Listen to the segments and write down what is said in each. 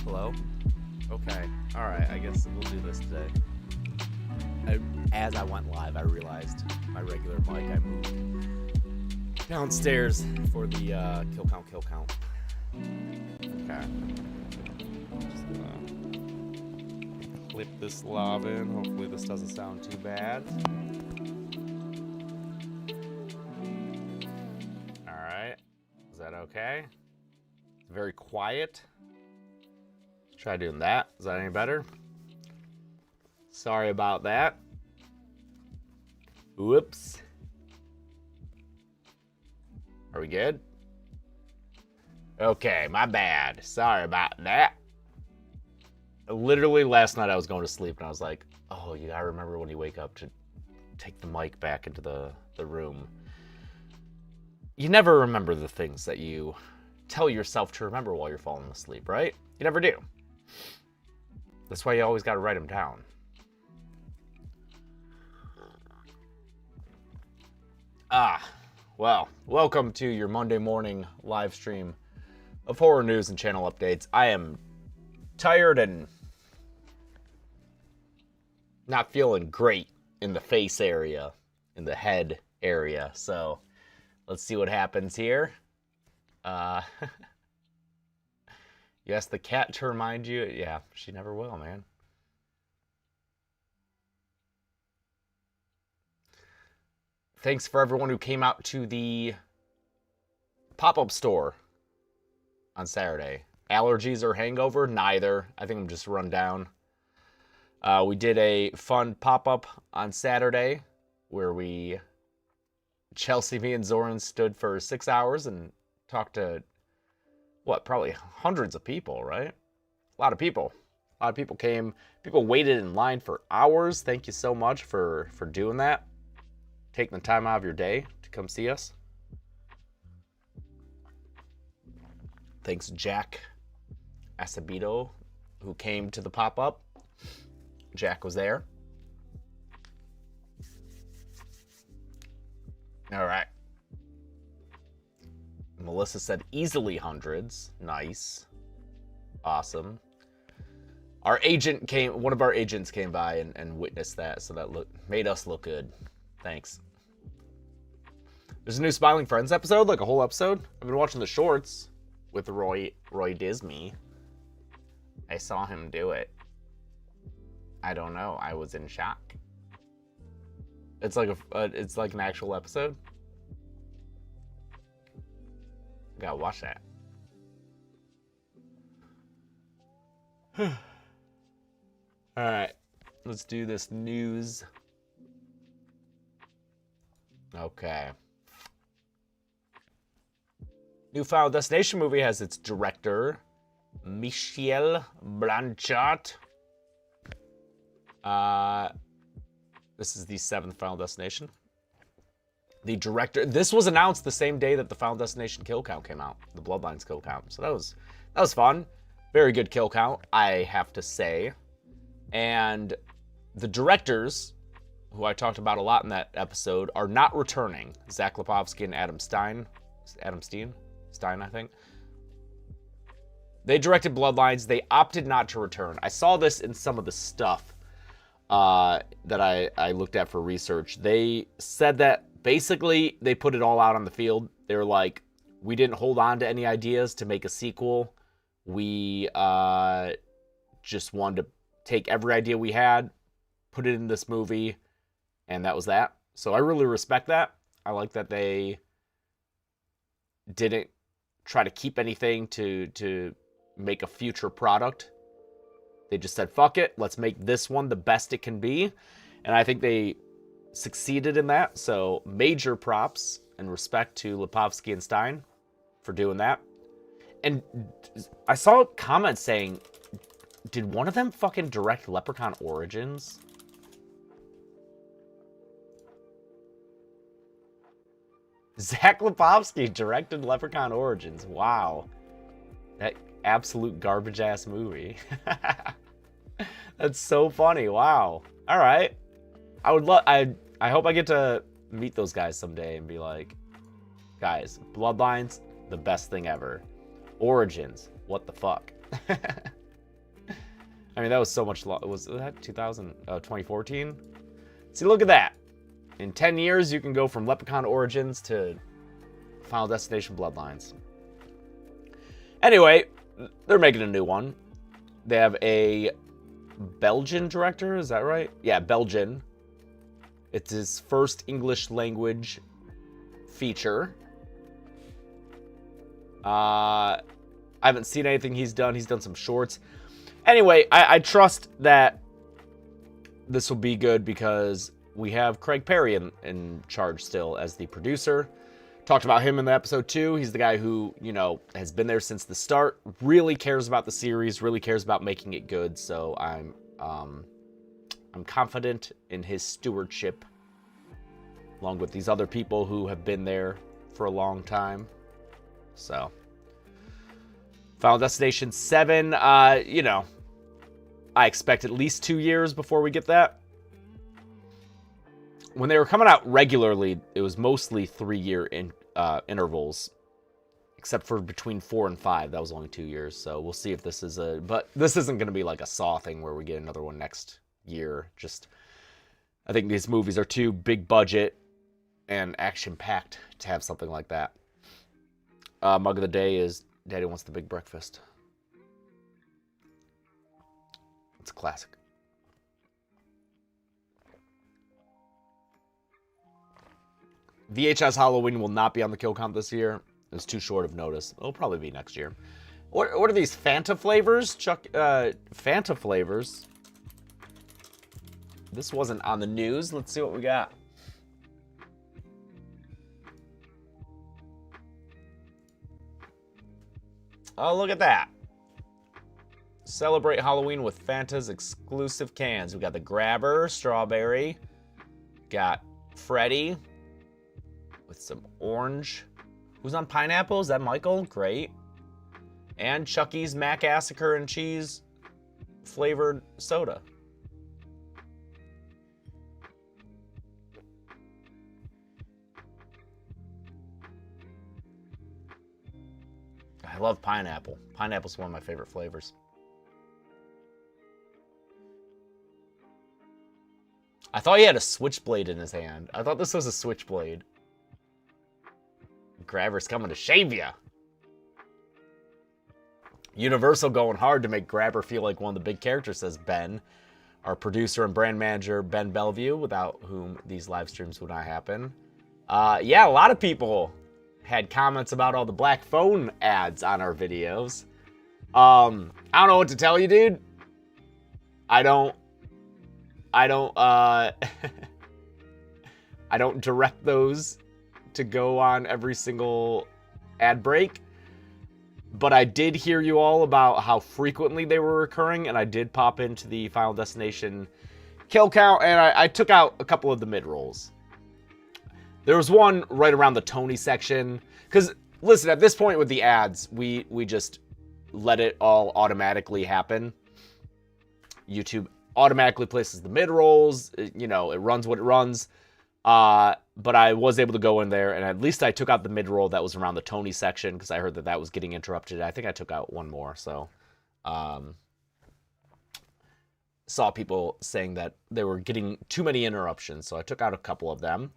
Hello? Okay. Alright, I guess we'll do this today. As I went live, I realized my regular mic, I moved downstairs for the kill count. Okay. Just gonna clip this lob in. Hopefully this doesn't sound too bad. Alright. Is that okay? It's very quiet. Try doing that. Is that any better? Sorry about that. Whoops. Are we good? Okay, my bad. Sorry about that. Literally last night I was going to sleep and I was like, oh, you gotta remember when you wake up to take the mic back into the room. You never remember the things that you tell yourself to remember while you're falling asleep, right? You never do. That's why you always gotta write them down. Well, welcome to your Monday morning live stream of horror news and channel updates. I am tired and not feeling great in the face area, in the head area, so let's see what happens here. You asked the cat to remind you? Yeah, she never will, man. Thanks for everyone who came out to the pop-up store on Saturday. Allergies or hangover? Neither. I think I'm just run down. We did a fun pop-up on Saturday where Chelsea, me, and Zoran stood for 6 hours and talked to, probably hundreds of people, right? A lot of people. A lot of people came. People waited in line for hours. Thank you so much for doing that. Taking the time out of your day to come see us. Thanks, Jack Acevedo, who came to the pop-up. Jack was there. All right. Melissa said easily hundreds. Nice. Awesome. Our agent one of our agents came by and witnessed that, so that made us look good. Thanks. There's a new Smiling Friends episode, like a whole episode. I've been watching the shorts with Roy Disney. I saw him do it. I don't know. I was in shock. It's like it's like an actual episode. Gotta watch that. All right, let's do this news. Okay. New Final Destination movie has its director, Michel Blanchard. This is the 7th Final Destination. The director, this was announced the same day that the Final Destination kill count came out, the Bloodlines kill count. So that was fun. Very good kill count, I have to say. And the directors, who I talked about a lot in that episode, are not returning. Zach Lipovsky and Adam Stein, I think. They directed Bloodlines. They opted not to return. I saw this in some of the stuff that I looked at for research. They said that basically they put it all out on the field. They were like, we didn't hold on to any ideas to make a sequel. We just wanted to take every idea we had, put it in this movie, and that was that. So I really respect that. I like that they didn't try to keep anything to make a future product. They just said, fuck it, let's make this one the best it can be. And I think they succeeded in that. So major props and respect to Lipovsky and Stein for doing that. And I saw comments saying, did one of them fucking direct Leprechaun Origins? Zach Lipovsky directed Leprechaun Origins. Wow. That absolute garbage ass movie. That's so funny. Wow. All right. I I hope I get to meet those guys someday and be like, guys, Bloodlines, the best thing ever. Origins, what the fuck? I mean, that was so much was that 2014? See, look at that. In 10 years, you can go from Leprechaun Origins to Final Destination Bloodlines. Anyway, they're making a new one. They have a Belgian director, is that right? Yeah, Belgian. It's his first English language feature. I haven't seen anything he's done. He's done some shorts. Anyway, I trust that this will be good because we have Craig Perry in charge still as the producer. Talked about him in the episode 2. He's the guy who, you know, has been there since the start, really cares about the series, really cares about making it good. So I'm confident in his stewardship, along with these other people who have been there for a long time. So, Final Destination 7, you know, I expect at least 2 years before we get that. When they were coming out regularly, it was mostly 3-year intervals, except for between 4 and 5. That was only 2 years. So we'll see if this is but this isn't going to be like a Saw thing where we get another one next year. Just, I think these movies are too big budget and action packed to have something like that. Mug of the day is Daddy Wants the Big Breakfast. It's a classic. VHS Halloween will not be on the kill count this year. It's too short of notice. It'll probably be next year. What are these Fanta flavors? Fanta flavors. This wasn't on the news. Let's see what we got. Oh, look at that. Celebrate Halloween with Fanta's exclusive cans. We got the Grabber, strawberry. Got Freddy with some orange. Who's on pineapple? Is that Michael? Great. And Chucky's Macassacre and cheese flavored soda. I love pineapple. Pineapple's one of my favorite flavors. I thought he had a switchblade in his hand. I thought this was a switchblade. Grabber's coming to shave ya. Universal going hard to make Grabber feel like one of the big characters, says Ben, our producer and brand manager, Ben Bellevue, without whom these live streams would not happen. Yeah, a lot of people had comments about all the black phone ads on our videos. I don't know what to tell you, dude. I don't I don't direct those to go on every single ad break. But I did hear you all about how frequently they were recurring, and I did pop into the Final Destination kill count, and I took out a couple of the mid-rolls. There was one right around the Tony section. Because, listen, at this point with the ads, we just let it all automatically happen. YouTube automatically places the mid-rolls. You know, it runs what it runs. But I was able to go in there, and at least I took out the mid-roll that was around the Tony section, because I heard that that was getting interrupted. I think I took out one more, so... saw people saying that they were getting too many interruptions, so I took out a couple of them.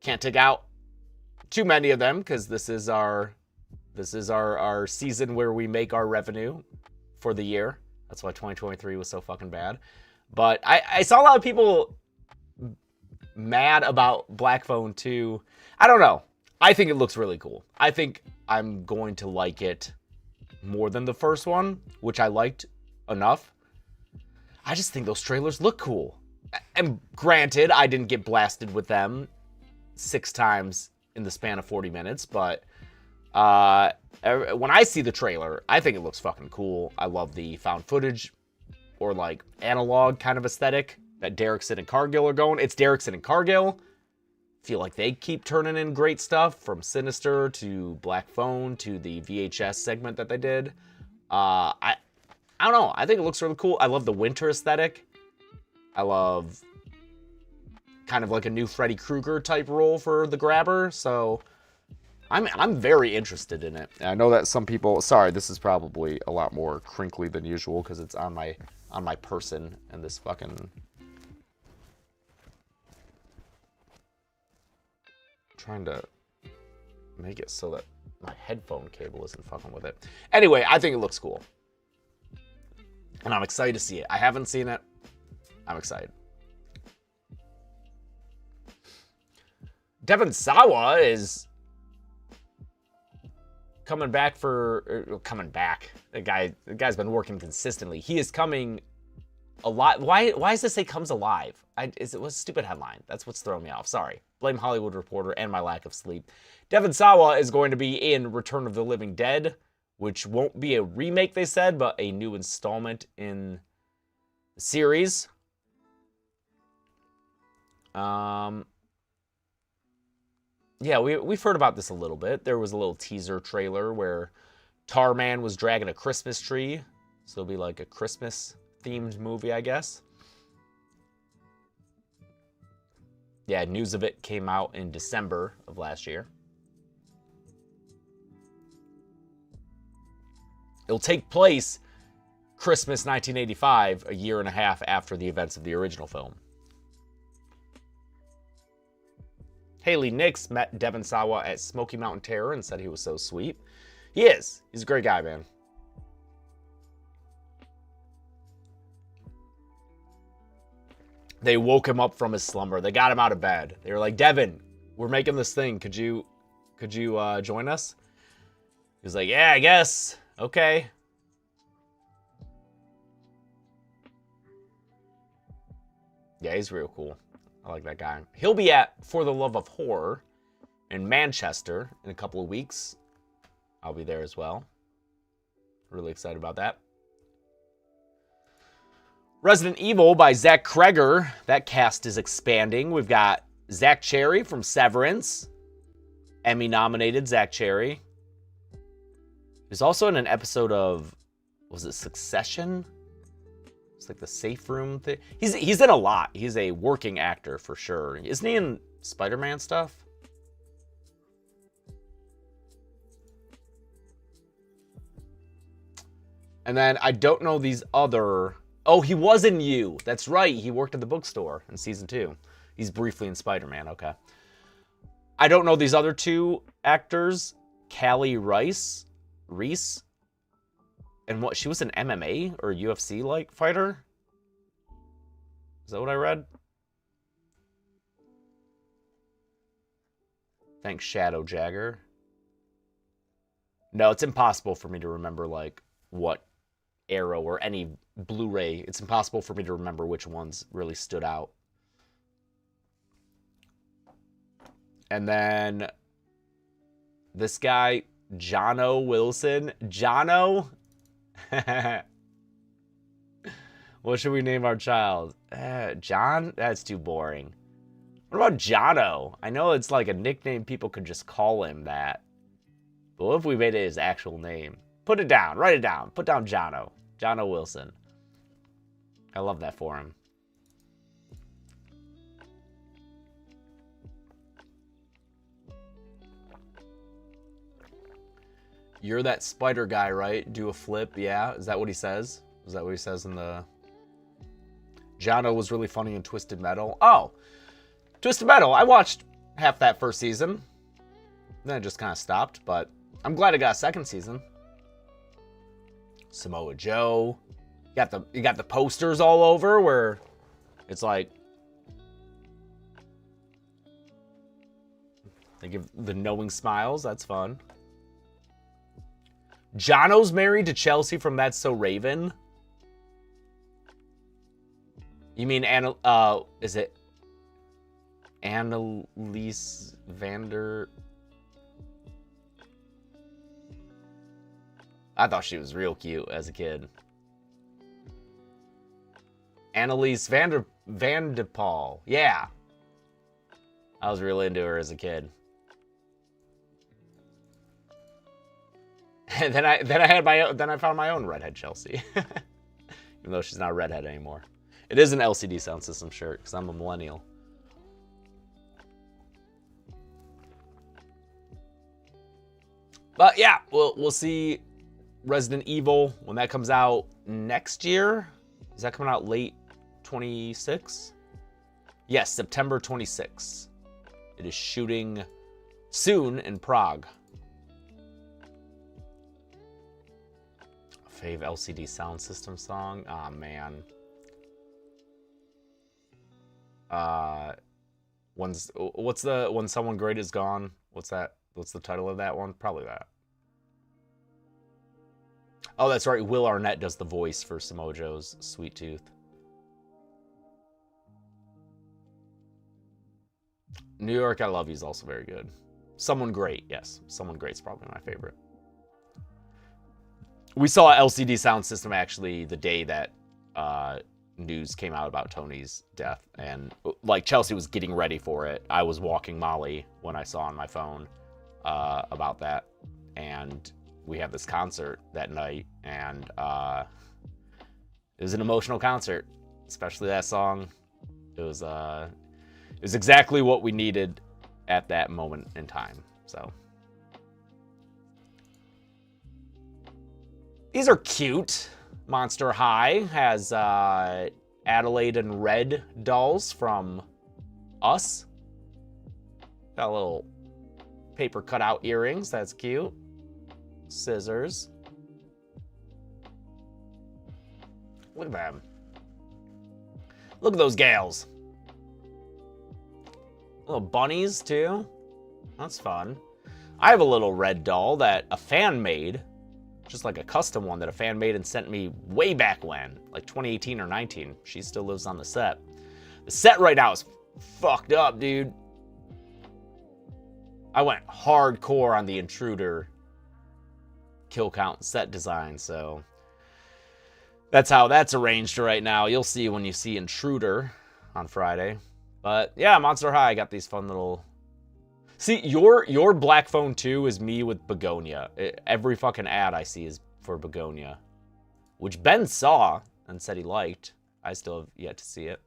Can't take out too many of them, because this is our season where we make our revenue for the year. That's why 2023 was so fucking bad. But I saw a lot of people mad about Black Phone 2. I don't know. I think it looks really cool. I think I'm going to like it more than the first one, which I liked enough. I just think those trailers look cool. And granted, I didn't get blasted with them 6 times in the span of 40 minutes, but when I see the trailer, I think it looks fucking cool. I love the found footage or like analog kind of aesthetic that Derrickson and Cargill are going. It's Derrickson and Cargill. Feel like they keep turning in great stuff, from Sinister to Black Phone to the VHS segment that they did. I don't know. I think it looks really cool. I love the winter aesthetic. I love kind of like a new Freddy Krueger type role for the Grabber, so I'm very interested in it. And I know that some people, sorry, this is probably a lot more crinkly than usual because it's on my person and this fucking trying to make it so that my headphone cable isn't fucking with it. Anyway, I think it looks cool. And I'm excited to see it. I haven't seen it. I'm excited. Devon Sawa is coming back. The guy's been working consistently. He is coming alive. Why does this say comes alive? It was a stupid headline. That's what's throwing me off. Sorry. Blame Hollywood Reporter and my lack of sleep. Devon Sawa is going to be in Return of the Living Dead, which won't be a remake, they said, but a new installment in the series. Yeah, we've heard about this a little bit. There was a little teaser trailer where Tarman was dragging a Christmas tree. So it'll be like a Christmas-themed movie, I guess. Yeah, news of it came out in December of last year. It'll take place Christmas 1985, a year and a half after the events of the original film. Haley Nix met Devon Sawa at Smoky Mountain Terror and said he was so sweet. He is. He's a great guy, man. They woke him up from his slumber. They got him out of bed. They were like, Devon, we're making this thing. Could you join us? He was like, yeah, I guess. Okay. Yeah, he's real cool. I like that guy. He'll be at For the Love of Horror in Manchester in a couple of weeks. I'll be there as well. Really excited about that. Resident Evil by Zach Kreger. That cast is expanding. We've got Zach Cherry from Severance. Emmy-nominated Zach Cherry. He's also in an episode of, was it Succession? It's like the safe room thing. He's in a lot. He's a working actor for sure. Isn't he in Spider-Man stuff? And then I don't know these other... Oh, he was in You. That's right. He worked at the bookstore in season 2. He's briefly in Spider-Man. Okay. I don't know these other two actors. Callie Reese. And what, she was an MMA or UFC-like fighter? Is that what I read? Thanks, Shadow Jagger. No, it's impossible for me to remember, like, what Arrow or any Blu-ray. It's impossible for me to remember which ones really stood out. And then this guy, Jono Wilson. Jono? What should we name our child? John? That's too boring. What about Jono? I know it's like a nickname people could just call him that. But what if we made it his actual name? Put it down. Write it down. Put down Jono. Jono Wilson. I love that for him. You're that spider guy, right? Do a flip, yeah? Is that what he says? Is that what he says in the... Jono was really funny in Twisted Metal. Oh! Twisted Metal! I watched half that first season. Then it just kind of stopped, but I'm glad it got a second season. Samoa Joe. You got the posters all over where it's like... They give the knowing smiles. That's fun. Jono's married to Chelsea from That's So Raven. You mean is it Annalise Vander? I thought she was real cute as a kid. Annalise Vanderpaul. Yeah. I was real into her as a kid. And then I found my own redhead Chelsea. Even though she's not a redhead anymore. It is an LCD sound system shirt because I'm a millennial. But yeah, we'll see Resident Evil when that comes out next year. Is that coming out late 26? Yes, September 26. It is shooting soon in Prague. Fave LCD sound system song. Oh man. What's the When Someone Great Is Gone? What's that? What's the title of that one? Probably that. Oh, that's right. Will Arnett does the voice for Samojo's Sweet Tooth. New York, I Love You is also very good. Someone Great, yes. Someone Great's probably my favorite. We saw LCD sound system actually the day that news came out about Tony's death, and like Chelsea was getting ready for it. I was walking Molly when I saw on my phone about that, and we had this concert that night, and it was an emotional concert, especially that song. It was exactly what we needed at that moment in time. So these are cute. Monster High has Adelaide and Red dolls from Us. Got a little paper cutout earrings. That's cute. Scissors. Look at them. Look at those gals. Little bunnies, too. That's fun. I have a little red doll that a fan made. Just like a custom one that a fan made and sent me way back when. Like 2018 or 19. She still lives on the set. The set right now is fucked up, dude. I went hardcore on the Intruder kill count set design, so that's how that's arranged right now. You'll see when you see Intruder on Friday. But yeah, Monster High got these fun little... See, your Black Phone 2 is me with Begonia. Every fucking ad I see is for Begonia, which Ben saw and said he liked. I still have yet to see it.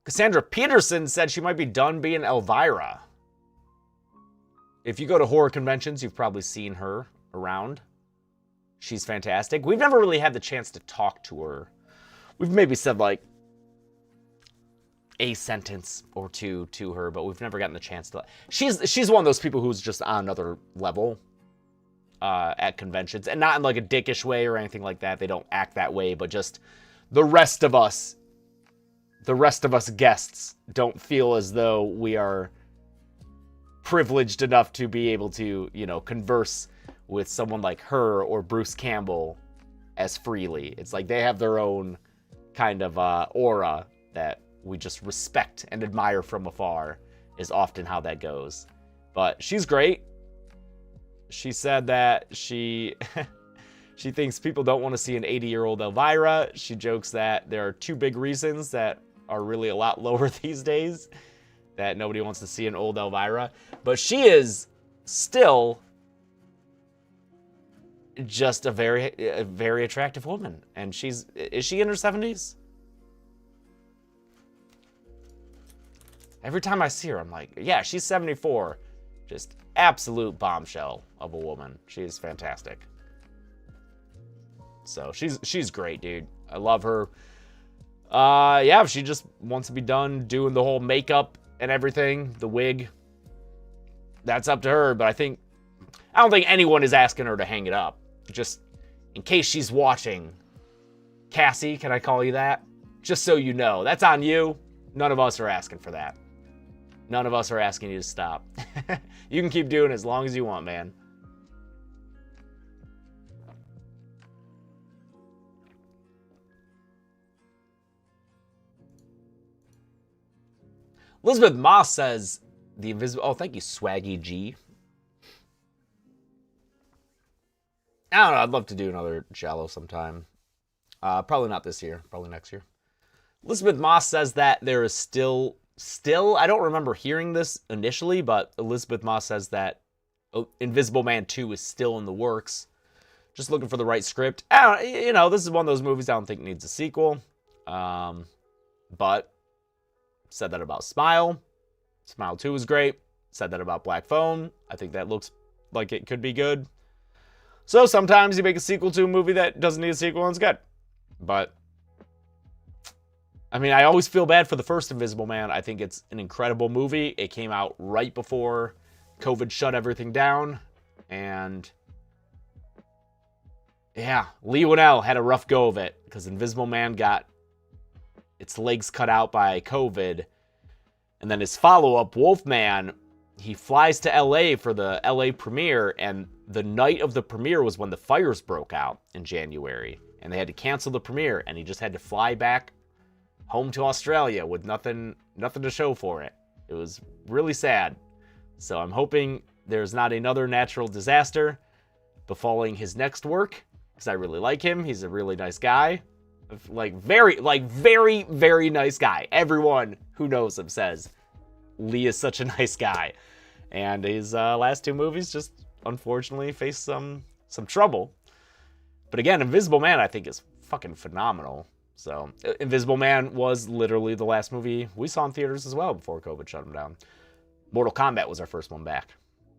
Cassandra Peterson said she might be done being Elvira. If you go to horror conventions, you've probably seen her around. She's fantastic. We've never really had the chance to talk to her. We've maybe said like a sentence or two to her, but we've never gotten the chance to. She's one of those people who's just on another level at conventions, and not in like a dickish way or anything like that. They don't act that way, but just the rest of us guests don't feel as though we are privileged enough to be able to, you know, converse with someone like her or Bruce Campbell as freely. It's like they have their own kind of aura that we just respect and admire from afar, is often how that goes. But she's great. She said that she thinks people don't want to see an 80-year-old Elvira. She jokes that there are two big reasons that are really a lot lower these days that nobody wants to see an old Elvira. But she is still just a very attractive woman. And is she in her 70s? Every time I see her, I'm like, yeah, she's 74. Just absolute bombshell of a woman. She's fantastic. So she's great, dude. I love her. Yeah, if she just wants to be done doing the whole makeup and everything, the wig, that's up to her. But I don't think anyone is asking her to hang it up. Just in case she's watching. Cassie, can I call you that? Just so you know, that's on you. None of us are asking for that. None of us are asking you to stop. You can keep doing it as long as you want, man. Elizabeth Moss says the invisible... Oh, thank you, Swaggy G. I don't know. I'd love to do another Jello sometime. Probably not this year. Probably next year. Elizabeth Moss says that there is still, I don't remember hearing this initially, but Elizabeth Moss says that Invisible Man 2 is still in the works. Just looking for the right script. This is one of those movies I don't think needs a sequel. But said that about Smile. Smile 2 was great. Said that about Black Phone. I think that looks like it could be good. So sometimes you make a sequel to a movie that doesn't need a sequel and it's good. But, I mean, I always feel bad for the first Invisible Man. I think it's an incredible movie. It came out right before COVID shut everything down. And, yeah, Lee Winnell had a rough go of it because Invisible Man got its legs cut out by COVID. And then his follow-up, Wolfman, he flies to LA for the LA premiere, and the night of the premiere was when the fires broke out in January, and they had to cancel the premiere, and he just had to fly back home to Australia with nothing to show for it. It was really sad. So I'm hoping there's not another natural disaster befalling his next work, because I really like him. He's a really nice guy. Very, very nice guy. Everyone who knows him says Lee is such a nice guy. And his last two movies just unfortunately faced some trouble. But again, Invisible Man I think is fucking phenomenal. So Invisible Man was literally the last movie we saw in theaters as well before COVID shut them down. Mortal Kombat was our first one back.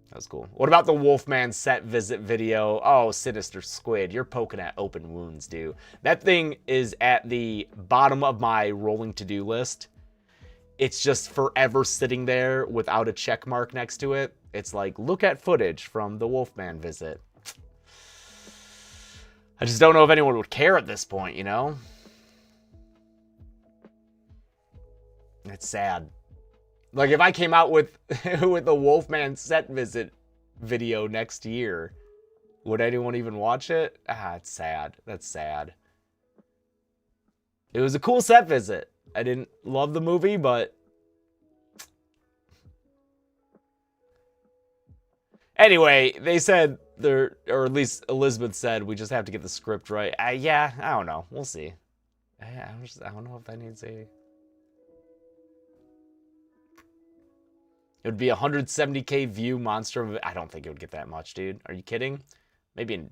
That was cool. What about the Wolfman set visit video? Oh, Sinister Squid, you're poking at open wounds, dude. That thing is at the bottom of my rolling to-do list. It's just forever sitting there without a check mark next to it. It's like, look at footage from the Wolfman visit. I just don't know if anyone would care at this point, you know? It's sad. Like, if I came out with the Wolfman set visit video next year, would anyone even watch it? It's sad. That's sad. It was a cool set visit. I didn't love the movie, but... Anyway, they said, or at least Elizabeth said, we just have to get the script right. Yeah, I don't know. We'll see. I don't know if that needs a... It would be 170k view monster. I don't think it would get that much, dude. Are you kidding? Maybe in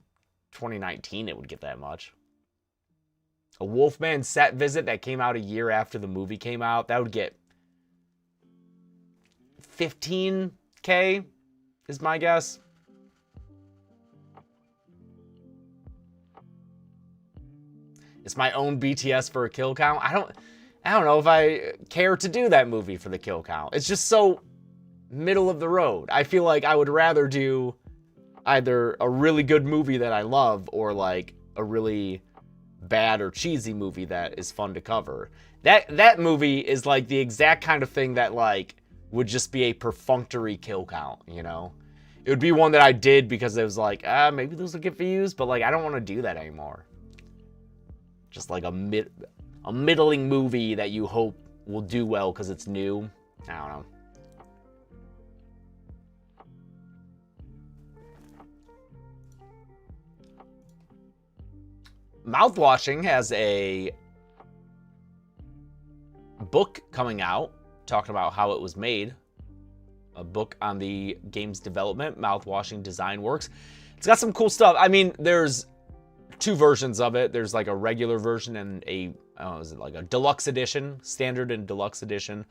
2019 it would get that much. A Wolfman set visit that came out a year after the movie came out, that would get 15k is my guess. It's my own BTS for a kill count. I don't know if I care to do that movie for the kill count. It's just so middle of the road. I feel like I would rather do either a really good movie that I love or like a really bad or cheesy movie that is fun to cover. That movie is like the exact kind of thing that like would just be a perfunctory kill count, you know? It would be one that I did because it was like, maybe those will get views, but like I don't want to do that anymore. Just like a middling movie that you hope will do well because it's new. I don't know. Mouthwashing has a book coming out talking about how it was made. A book on the game's development, Mouthwashing Design Works. It's got some cool stuff. I mean, there's two versions of it. There's like a regular version and is it like a deluxe edition, standard and deluxe edition.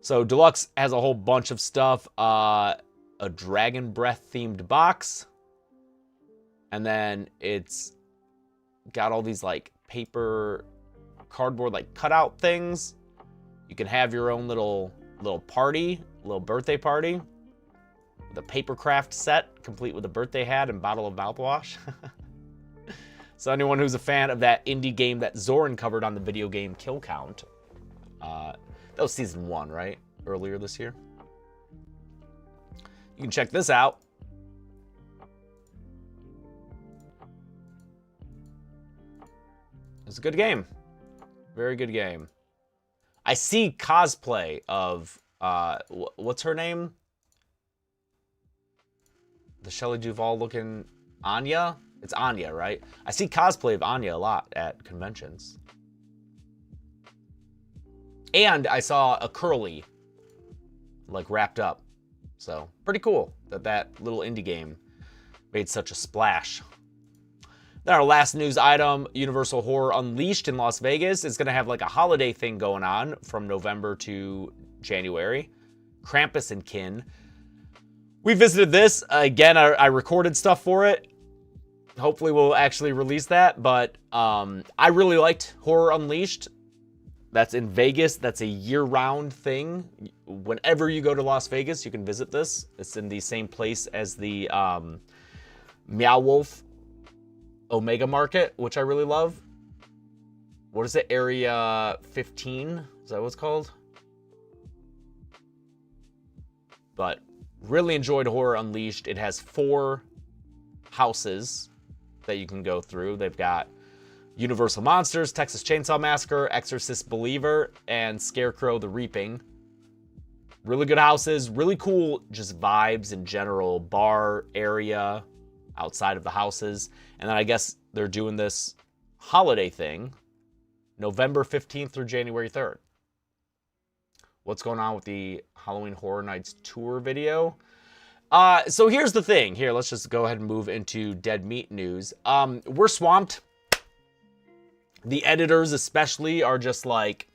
So deluxe has a whole bunch of stuff. A dragon breath themed box. And then it's got all these like paper, cardboard like cutout things. You can have your own little party, little birthday party. The paper craft set, complete with a birthday hat and bottle of mouthwash. So anyone who's a fan of that indie game that Zoran covered on the video game Kill Count, that was season 1, right? Earlier this year. You can check this out. It's a good game. Very good game. I see cosplay of, what's her name? The Shelley Duvall looking Anya? It's Anya, right? I see cosplay of Anya a lot at conventions. And I saw a Curly, like, wrapped up. So, pretty cool. that little indie game made such a splash. Then our last news item, Universal Horror Unleashed in Las Vegas is going to have like a holiday thing going on from November to January. Krampus and Kin. We visited this. Again, I recorded stuff for it. Hopefully we'll actually release that. But I really liked Horror Unleashed. That's in Vegas. That's a year-round thing. Whenever you go to Las Vegas, you can visit this. It's in the same place as the Meow Wolf Omega Market, which I really love. What is it? Area 15? Is that what it's called? But really enjoyed Horror Unleashed. It has 4 houses that you can go through. They've got Universal Monsters, Texas Chainsaw Massacre, Exorcist Believer, and Scarecrow the Reaping. Really good houses, really cool just vibes in general, bar area outside of the houses. And then I guess they're doing this holiday thing, November 15th through January 3rd. What's going on with the Halloween Horror Nights tour video? So here's the thing. Here, let's just go ahead and move into Dead Meat news. We're swamped. The editors especially are just like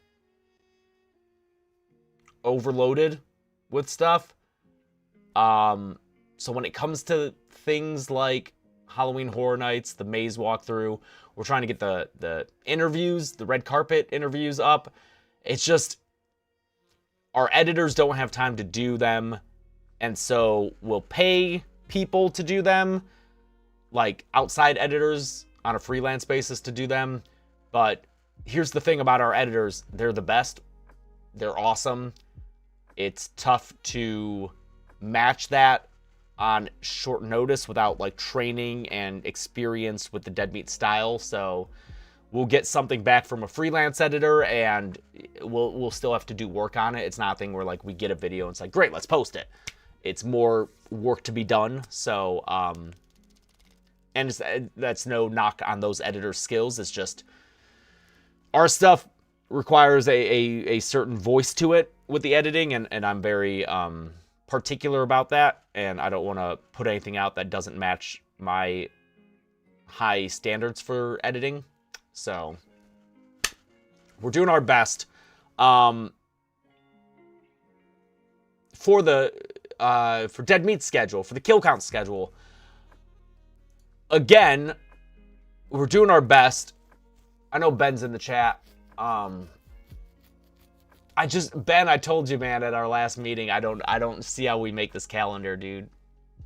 overloaded with stuff. So when it comes to things like Halloween Horror Nights, the maze walkthrough, we're trying to get the interviews, the red carpet interviews up. It's just our editors don't have time to do them. And so we'll pay people to do them, like outside editors on a freelance basis to do them. But here's the thing about our editors. They're the best. They're awesome. It's tough to match that on short notice without like training and experience with the Dead Meat style. So we'll get something back from a freelance editor and we'll still have to do work on it. It's not a thing where like we get a video and it's like, great, let's post it. It's more work to be done. So, and that's no knock on those editors' skills. It's just our stuff requires a certain voice to it with the editing, and I'm very particular about that, and I don't want to put anything out that doesn't match my high standards for editing. So we're doing our best. For Dead Meat schedule, for the kill count schedule, again, we're doing our best. I know Ben's in the chat. Ben, I told you, man, at our last meeting, I don't see how we make this calendar, dude.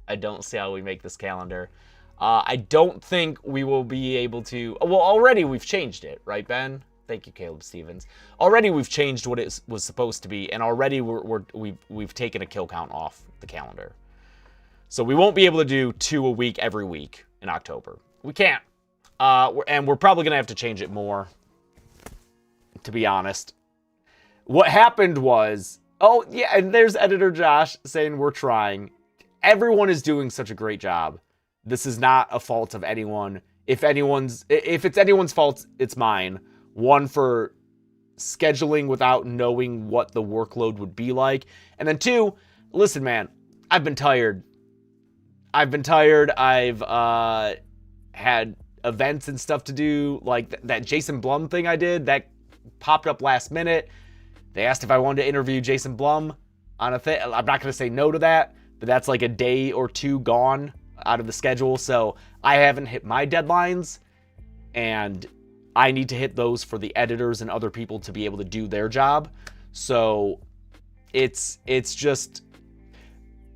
I don't see how we make this calendar. I don't think we will be able to. Well, already we've changed it, right, Ben? Thank you, Caleb Stevens. Already we've changed what it was supposed to be, and already we've taken a kill count off the calendar. So we won't be able to do 2 a week every week in October. We can't. And we're probably going to have to change it more, to be honest. What happened was, oh, yeah, and there's editor Josh saying we're trying. Everyone is doing such a great job. This is not a fault of anyone. If it's anyone's fault, it's mine. One, for scheduling without knowing what the workload would be like. And then 2, listen, man, I've been tired. I've had events and stuff to do, like that Jason Blum thing I did, that popped up last minute. They asked if I wanted to interview Jason Blum on a thing. I'm not going to say no to that, but that's like a day or 2 gone out of the schedule. So I haven't hit my deadlines, and I need to hit those for the editors and other people to be able to do their job. So it's just,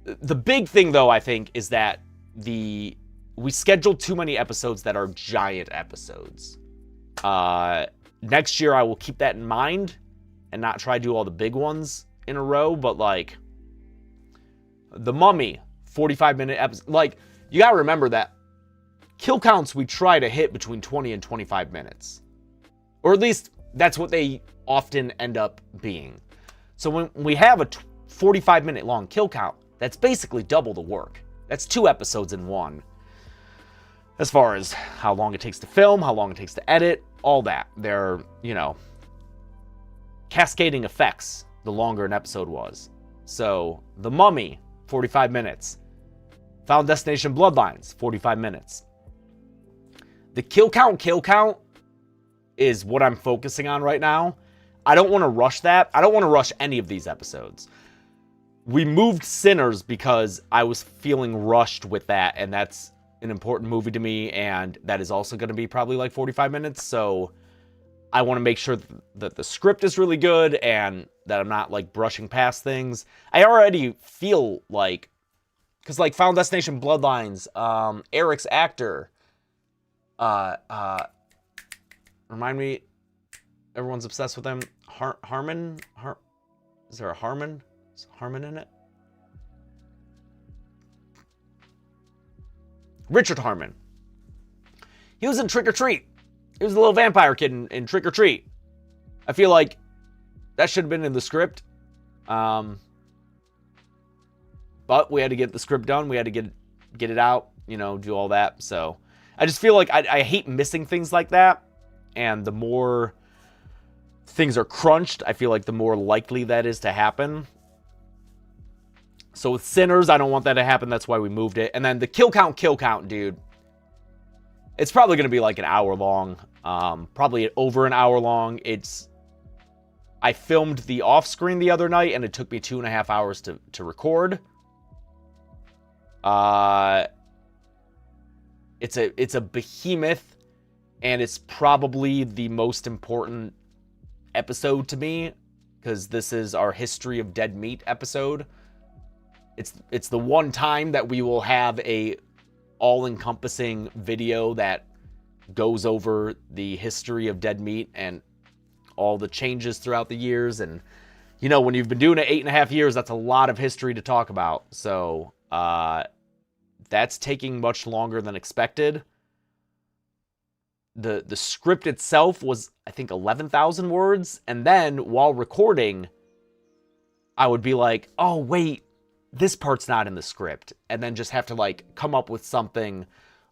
the big thing though, I think, is that we scheduled too many episodes that are giant episodes. Next year I will keep that in mind and not try to do all the big ones in a row, but like The Mummy, 45-minute episode. Like, you gotta remember that kill counts we try to hit between 20 and 25 minutes. Or at least that's what they often end up being. So when we have a 45-minute long kill count, that's basically double the work. That's 2 episodes in one. As far as how long it takes to film, how long it takes to edit, all that. They're, cascading effects the longer an episode was. So, The Mummy, 45 minutes. Final Destination Bloodlines, 45 minutes. The kill count is what I'm focusing on right now. I don't want to rush that. I don't want to rush any of these episodes. We moved Sinners because I was feeling rushed with that, and that's an important movie to me, and that is also going to be probably like 45 minutes, so I want to make sure that the script is really good and that I'm not like brushing past things. I already feel like, because like Final Destination Bloodlines, Eric's actor, remind me, everyone's obsessed with him, Harmon? Is there a Harmon? Is Harmon in it? Richard Harmon. He was in Trick or Treat. He was a little vampire kid in Trick or Treat. I feel like that should have been in the script. But we had to get the script done. We had to get it out, you know, do all that. So I just feel like I hate missing things like that. And the more things are crunched, I feel like the more likely that is to happen. So with Sinners, I don't want that to happen. That's why we moved it. And then the kill count, dude. It's probably going to be like an hour long. Probably over an hour long. I filmed the off screen the other night, and it took me 2.5 hours to record. It's a behemoth, and it's probably the most important episode to me, because this is our History of Dead Meat episode. It's the one time that we will have a all-encompassing video that goes over the history of Dead Meat and all the changes throughout the years. And, you know, when you've been doing it 8.5 years, that's a lot of history to talk about. So, that's taking much longer than expected. The script itself was, I think, 11,000 words. And then, while recording, I would be like, oh, wait, this part's not in the script. And then just have to, like, come up with something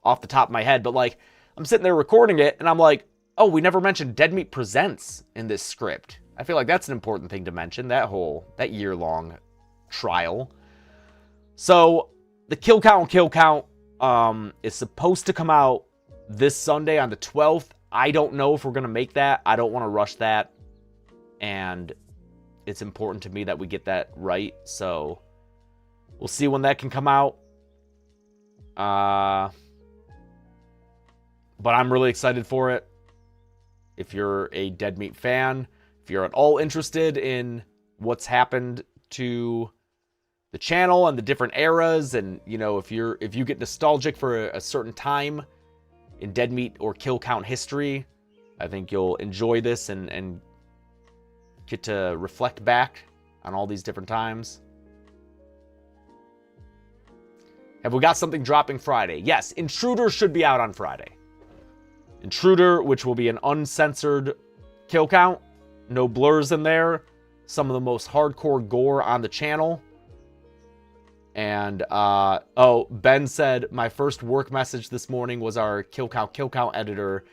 off the top of my head. But, like, I'm sitting there recording it, and I'm like, oh, we never mentioned Dead Meat Presents in this script. I feel like that's an important thing to mention, that year-long trial. So, the kill count is supposed to come out this Sunday on the 12th. I don't know if we're going to make that. I don't want to rush that. And it's important to me that we get that right. So, we'll see when that can come out. But I'm really excited for it. If you're a Dead Meat fan, if you're at all interested in what's happened to the channel and the different eras, and, you know, if you get nostalgic for a certain time in Dead Meat or kill count history, I think you'll enjoy this and get to reflect back on all these different times. Have we got something dropping Friday? Yes, Intruder should be out on Friday. Intruder, which will be an uncensored kill count. No blurs in there. Some of the most hardcore gore on the channel. And, oh, Ben said, my first work message this morning was our kill count editor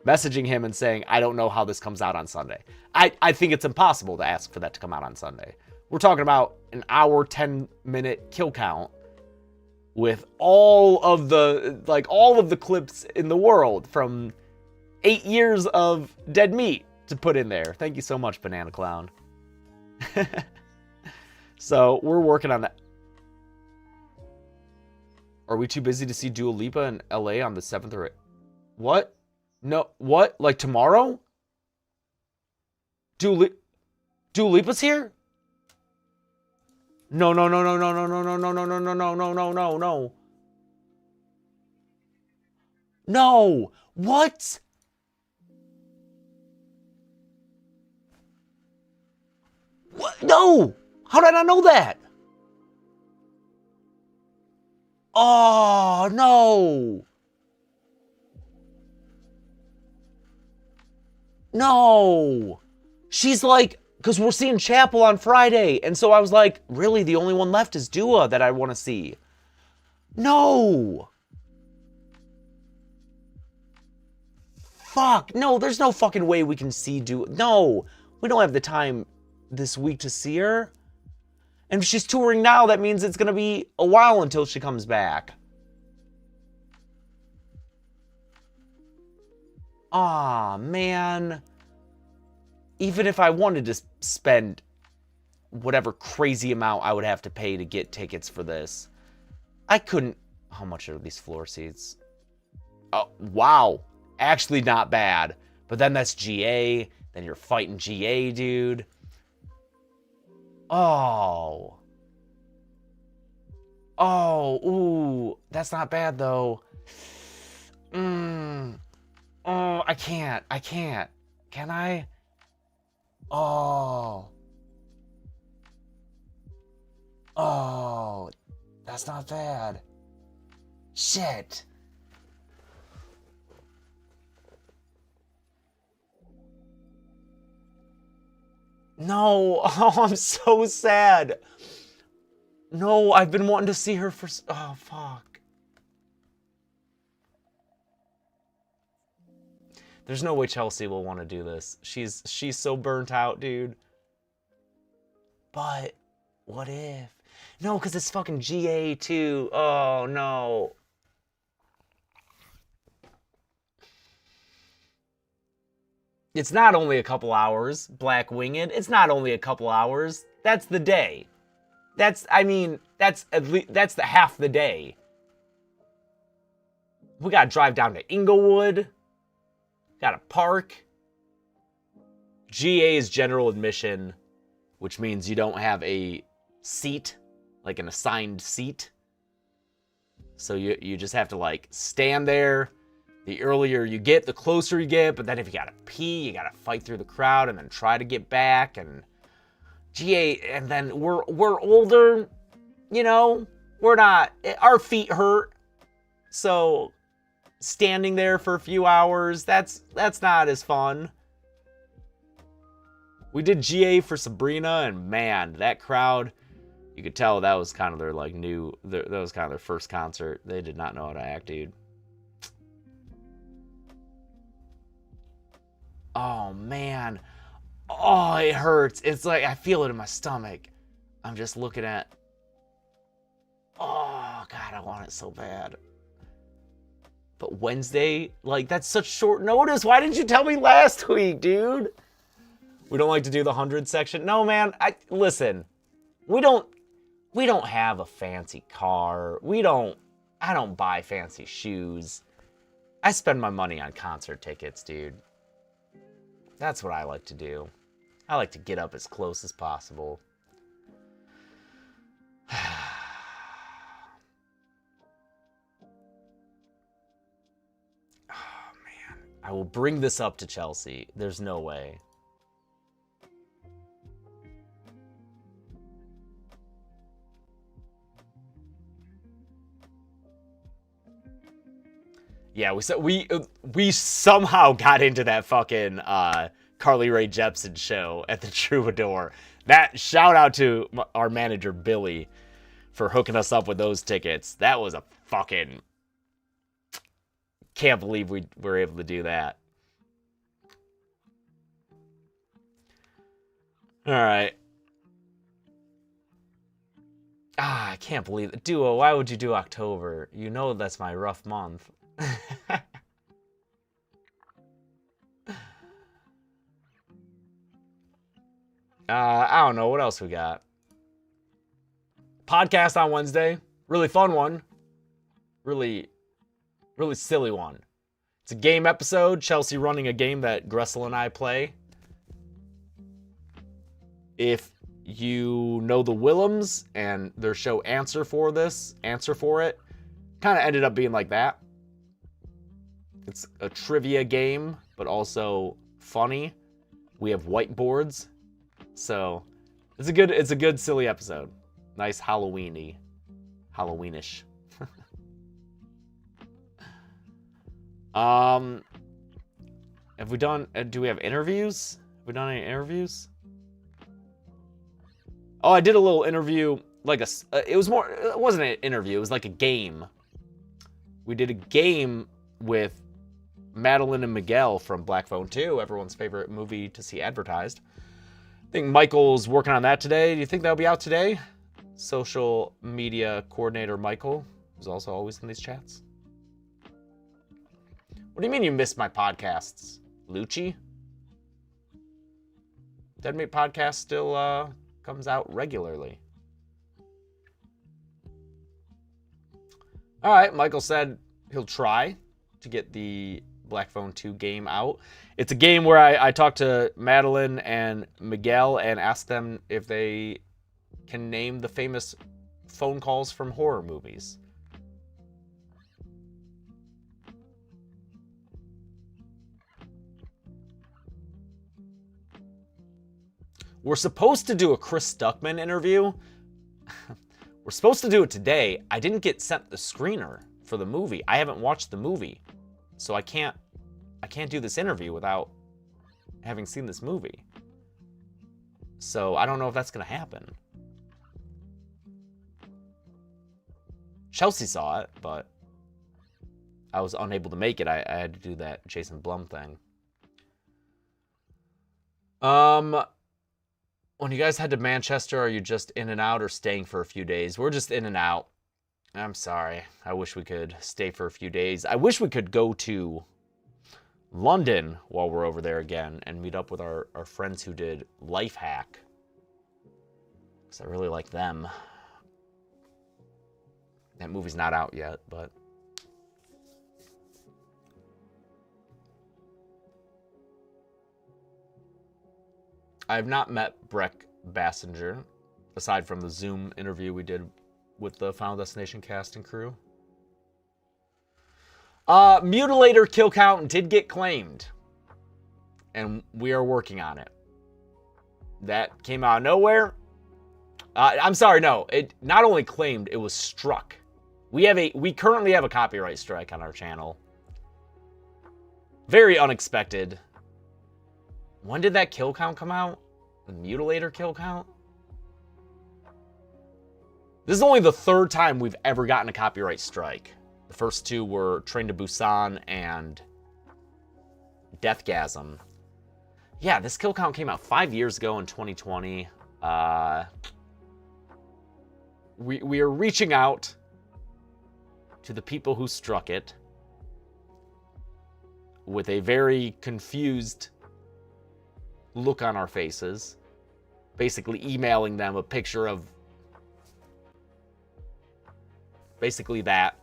messaging him and saying, I don't know how this comes out on Sunday. I think it's impossible to ask for that to come out on Sunday. We're talking about an hour, 10-minute kill count with all of the clips in the world from 8 years of Dead Meat to put in there. Thank you so much, Banana Clown. So we're working on that. Are we too busy to see Dua Lipa in LA on the 7th or 8th? What? No, what? Like tomorrow? Dua Lipa's here? No. No. What? What? No. How did I not know that? Oh, no. No. She's like, because we're seeing Chapel on Friday. And so I was like, really, the only one left is Dua that I want to see. No. Fuck. No, there's no fucking way we can see Dua. No. We don't have the time this week to see her. And if she's touring now, that means it's going to be a while until she comes back. Aw, man. Even if I wanted to spend whatever crazy amount I would have to pay to get tickets for this, I couldn't. How much are these floor seats? Oh, wow. Actually not bad. But then that's GA. Then you're fighting GA, dude. Oh. Oh, ooh. That's not bad, though. Oh, I can't. Can I? Oh. Oh. That's not bad. Shit. No. Oh, I'm so sad. No, I've been wanting to see her for... Oh, fuck. There's no way Chelsea will want to do this. She's so burnt out, dude. But what if? No, because it's fucking GA too. Oh, no. It's not only a couple hours, Black Winged. It's not only a couple hours. That's the day. That's at least, that's the half the day. We gotta drive down to Inglewood. Gotta park. GA is general admission, which means you don't have a seat, like an assigned seat. So you just have to like stand there. The earlier you get, the closer you get. But then if you gotta pee, you gotta fight through the crowd and then try to get back. And GA, and then we're older, you know. We're not. Our feet hurt, so standing there for a few hours, that's not as fun. We did GA for Sabrina, and man, that crowd, you could tell that was kind of their like that was kind of their first concert. They did not know how to act, dude. Oh, man. Oh, it hurts. It's like, I feel it in my stomach. I'm just looking at... Oh, God, I want it so bad. But Wednesday, like, that's such short notice. Why didn't you tell me last week, dude? We don't like to do the 100 section. No, man, listen. We don't have a fancy car. I don't buy fancy shoes. I spend my money on concert tickets, dude. That's what I like to do. I like to get up as close as possible. Oh, man. I will bring this up to Chelsea. There's no way. Yeah, we somehow got into that fucking Carly Rae Jepsen show at the Troubadour. That shout out to our manager Billy for hooking us up with those tickets. That was a fucking, can't believe we were able to do that. All right. I can't believe it. Duo, why would you do October? You know that's my rough month. I don't know. What else we got? Podcast on Wednesday. Really fun one. Really silly one. It's a game episode. Chelsea running a game that Gressel and I play. If you know the Willems and their show Answer for It, kind of ended up being like that. It's a trivia game, but also funny. We have whiteboards. So it's a good silly episode. Nice Halloweenish. Have we done, do we have interviews? Have we done any interviews? Oh, I did a little interview, like it wasn't an interview, it was like a game. We did a game with Madeline and Miguel from Black Phone 2, everyone's favorite movie to see advertised. I think Michael's working on that today. Do you think that'll be out today? social media coordinator Michael, who's also always in these chats. What do you mean you missed my podcasts, Lucci? Deadmate podcast still comes out regularly. All right, Michael said he'll try to get the Black Phone 2 game out. It's a game where I talked to Madeline and Miguel and asked them if they can name the famous phone calls from horror movies. We're supposed to do a Chris Stuckman interview. We're supposed to do it today. I didn't get sent the screener for the movie. I haven't watched the movie. So I can't do this interview without having seen this movie. So I don't know if that's going to happen. Chelsea saw it, but I was unable to make it. I had to do that Jason Blum thing. When you guys head to Manchester, are you just in and out or staying for a few days? We're just in and out. I'm sorry. I wish we could stay for a few days. I wish we could go to London while we're over there again and meet up with our friends who did Life Hack. Because I really like them. That movie's not out yet, but... I have not met Breck Bassinger, aside from the Zoom interview we did with the Final Destination cast and crew. Mutilator kill count did get claimed, and we are working on it. That came out of nowhere. I'm sorry, no. It not only claimed, it was struck. We currently have a copyright strike on our channel. Very unexpected. When did that kill count come out? The Mutilator kill count? This is only the third time we've ever gotten a copyright strike. The first two were Train to Busan and Deathgasm. Yeah, this kill count came out 5 years ago in 2020. We are reaching out to the people who struck it with a very confused look on our faces, basically emailing them a picture of basically that,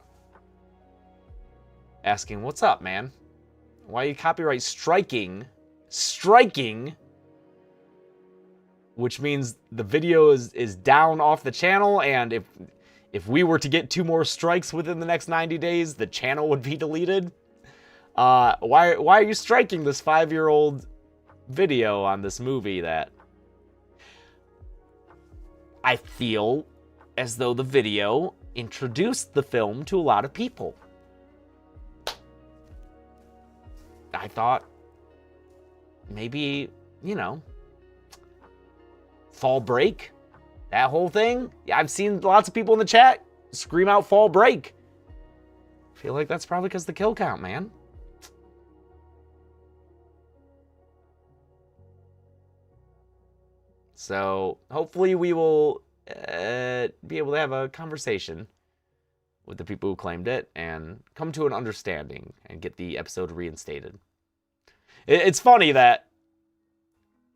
asking, what's up, man? Why are you copyright striking, which means the video is down off the channel, and if we were to get 2 more strikes within the next 90 days, the channel would be deleted. Why are you striking this 5-year-old video on this movie that I feel as though the video introduced the film to a lot of people? I thought maybe, you know, Fall Break, that whole thing. Yeah, I've seen lots of people in the chat scream out Fall Break. I feel like that's probably because the kill count, man. So hopefully we will be able to have a conversation with the people who claimed it and come to an understanding and get the episode reinstated. It's funny that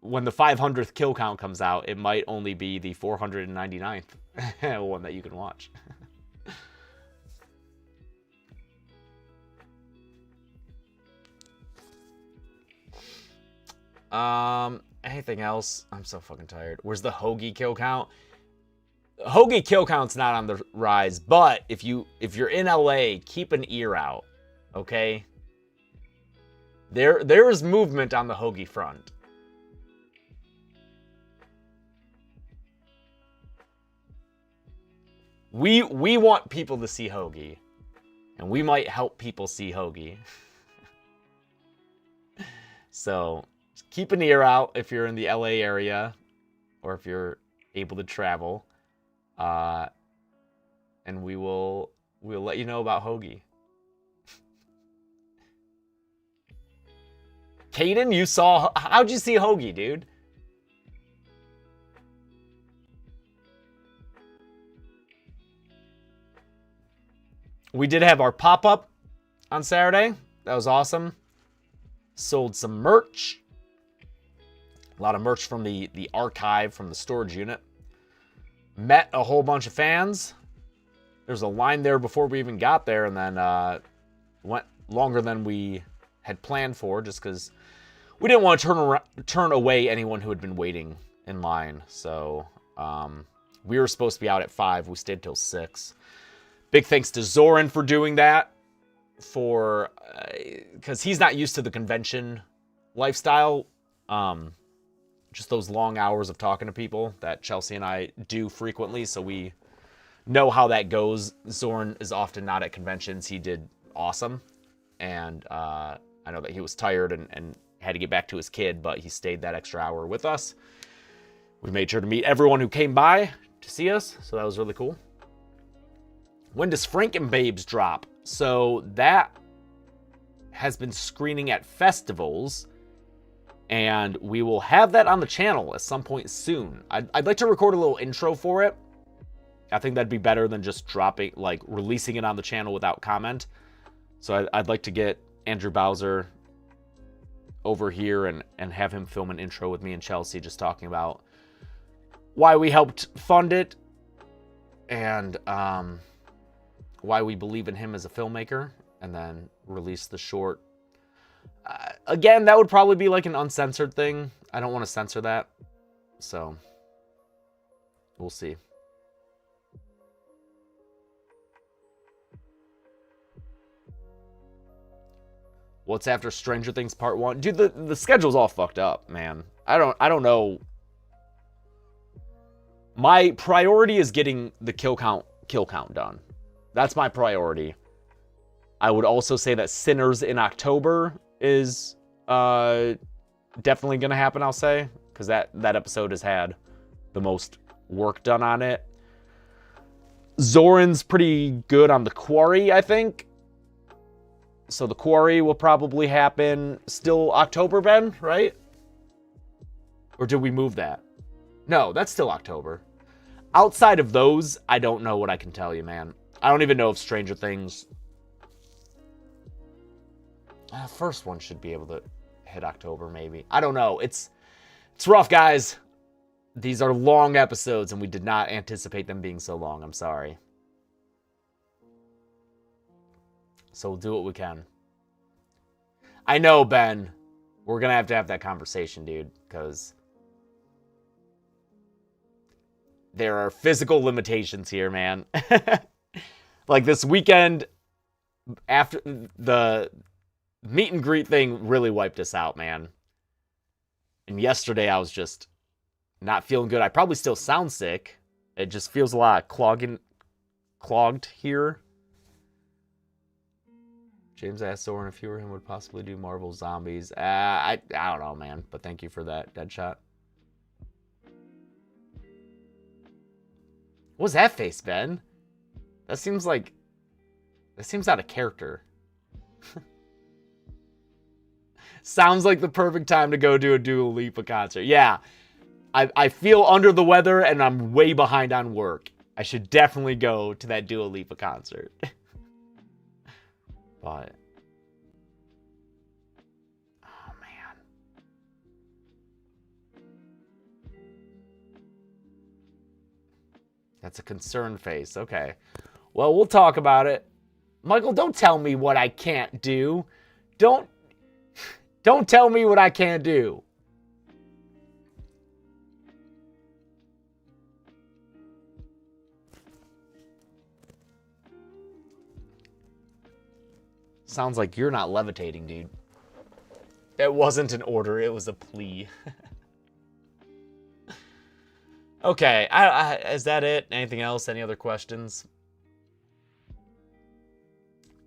when the 500th kill count comes out, it might only be the 499th one that you can watch. Anything else? I'm so fucking tired. Where's the Hoagie kill count? Hoagie kill count's not on the rise, but if you're in LA, keep an ear out, okay? There is movement on the Hoagie front. We want people to see Hoagie, and we might help people see Hoagie. So keep an ear out if you're in the LA area, or if you're able to travel, and we'll let you know about Hoagie. Caden, you saw... How'd you see Hoagie, dude? We did have our pop-up on Saturday. That was awesome. Sold some merch. A lot of merch from the archive, from the storage unit. Met a whole bunch of fans. There's a line there before we even got there, and then went longer than we had planned for, just because we didn't want to turn away anyone who had been waiting in line. So we were supposed to be out at 5. We stayed till 6. Big thanks to Zoran for doing that, for because he's not used to the convention lifestyle. Just those long hours of talking to people that Chelsea and I do frequently, so we know how that goes. Zoran is often not at conventions. He did awesome, and I know that he was tired and had to get back to his kid, but he stayed that extra hour with us. We made sure to meet everyone who came by to see us, so that was really cool. When does Frankenbabes drop? So that has been screening at festivals, and we will have that on the channel at some point soon. I'd like to record a little intro for it. I think that'd be better than just dropping, like, releasing it on the channel without comment. So I'd like to get Andrew Bowser over here and have him film an intro with me and Chelsea, just talking about why we helped fund it and why we believe in him as a filmmaker, and then release the short. Again, that would probably be like an uncensored thing. I don't want to censor that, so we'll see. What's after Stranger Things Part 1? Dude, the schedule's all fucked up, man. I don't know. My priority is getting the kill count done. That's my priority. I would also say that Sinners in October is definitely going to happen, I'll say, because that episode has had the most work done on it. Zoran's pretty good on The Quarry, I think. So The Quarry will probably happen still October, Ben, right? Or did we move that? No, that's still October. Outside of those, I don't know what I can tell you, man. I don't even know if Stranger Things... first one should be able to hit October, maybe. I don't know. It's rough, guys. These are long episodes, and we did not anticipate them being so long. I'm sorry. So we'll do what we can. I know, Ben. We're going to have that conversation, dude, because there are physical limitations here, man. Like this weekend, after the meet and greet thing really wiped us out, man. And yesterday I was just not feeling good. I probably still sound sick. It just feels a lot clogged here. James asked Soren if you were him would possibly do Marvel Zombies. I don't know, man. But thank you for that, Deadshot. What was that face, Ben? That seems out of character. Sounds like the perfect time to go do a Dua Lipa concert. Yeah, I feel under the weather and I'm way behind on work. I should definitely go to that Dua Lipa concert. But, oh man. That's a concerned face. Okay. Well, we'll talk about it. Michael, don't tell me what I can't do. Don't tell me what I can't do. Sounds like you're not levitating, dude. It wasn't an order, it was a plea. Okay, is that it? Anything else? Any other questions?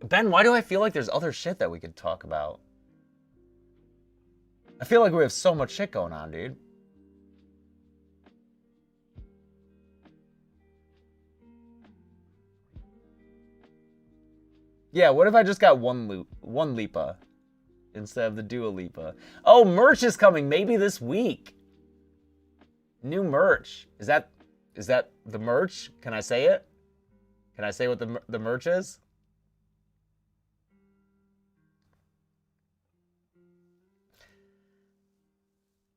Ben, why do I feel like there's other shit that we could talk about? I feel like we have so much shit going on, dude. Yeah, what if I just got one Lipa instead of the Dua Lipa? Oh, merch is coming maybe this week. New merch. Is that the merch? Can I say it? Can I say what the merch is?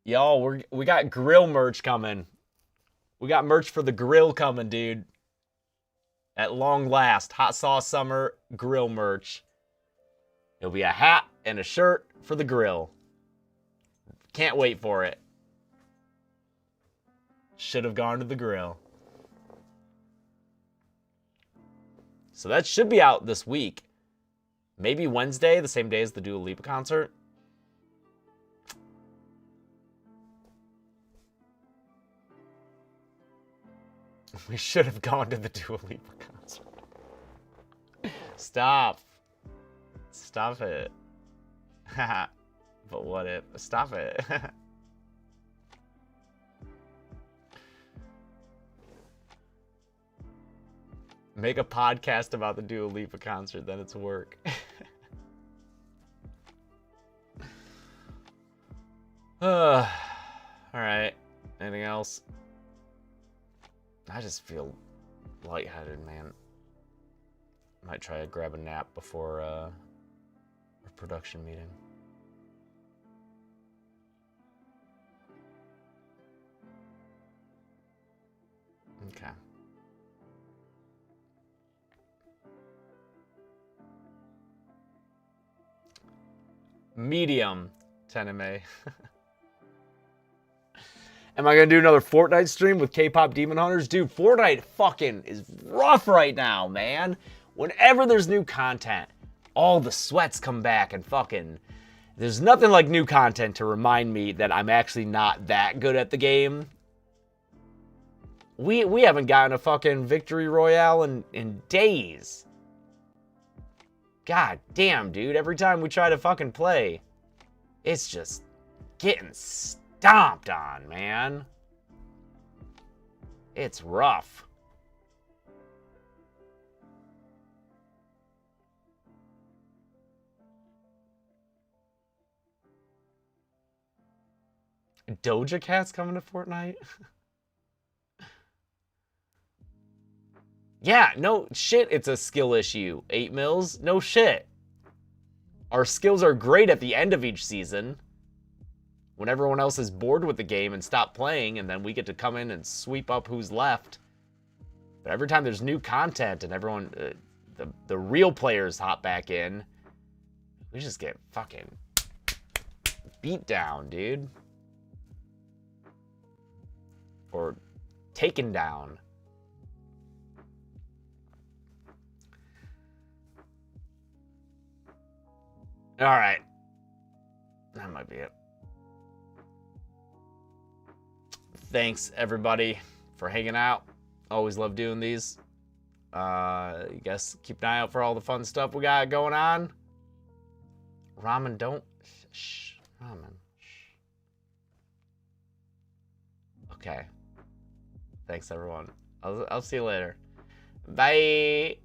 Y'all, we got grill merch coming. We got merch for the grill coming, dude. At long last, Hot Sauce Summer grill merch. It'll be a hat and a shirt for the grill. Can't wait for it. Should have gone to the grill. So that should be out this week. Maybe Wednesday, the same day as the Dua Lipa concert. We should have gone to the Dua Lipa concert. Stop. Stop it. But what if? Stop it. Make a podcast about the Dua Lipa concert, then it's work. Alright. Anything else? I just feel lightheaded, man. Might try to grab a nap before our production meeting. Okay. Medium, Teneme. Am I gonna do another Fortnite stream with K-pop Demon Hunters? Dude, Fortnite fucking is rough right now, man. Whenever there's new content, all the sweats come back and fucking... There's nothing like new content to remind me that I'm actually not that good at the game. We haven't gotten a fucking victory royale in days. God damn, dude. Every time we try to fucking play, it's just getting stomped on, man. It's rough. Doja Cat's coming to Fortnite? Yeah, no shit, it's a skill issue. 8 mils? No shit. Our skills are great at the end of each season, when everyone else is bored with the game and stop playing, and then we get to come in and sweep up who's left. But every time there's new content and everyone, the real players hop back in, we just get fucking beat down, dude. Or taken down. All right. That might be it. Thanks, everybody, for hanging out. Always love doing these. You guys keep an eye out for all the fun stuff we got going on. Ramen, don't... Shh. Ramen. Shh. Okay. Thanks, everyone. I'll see you later. Bye.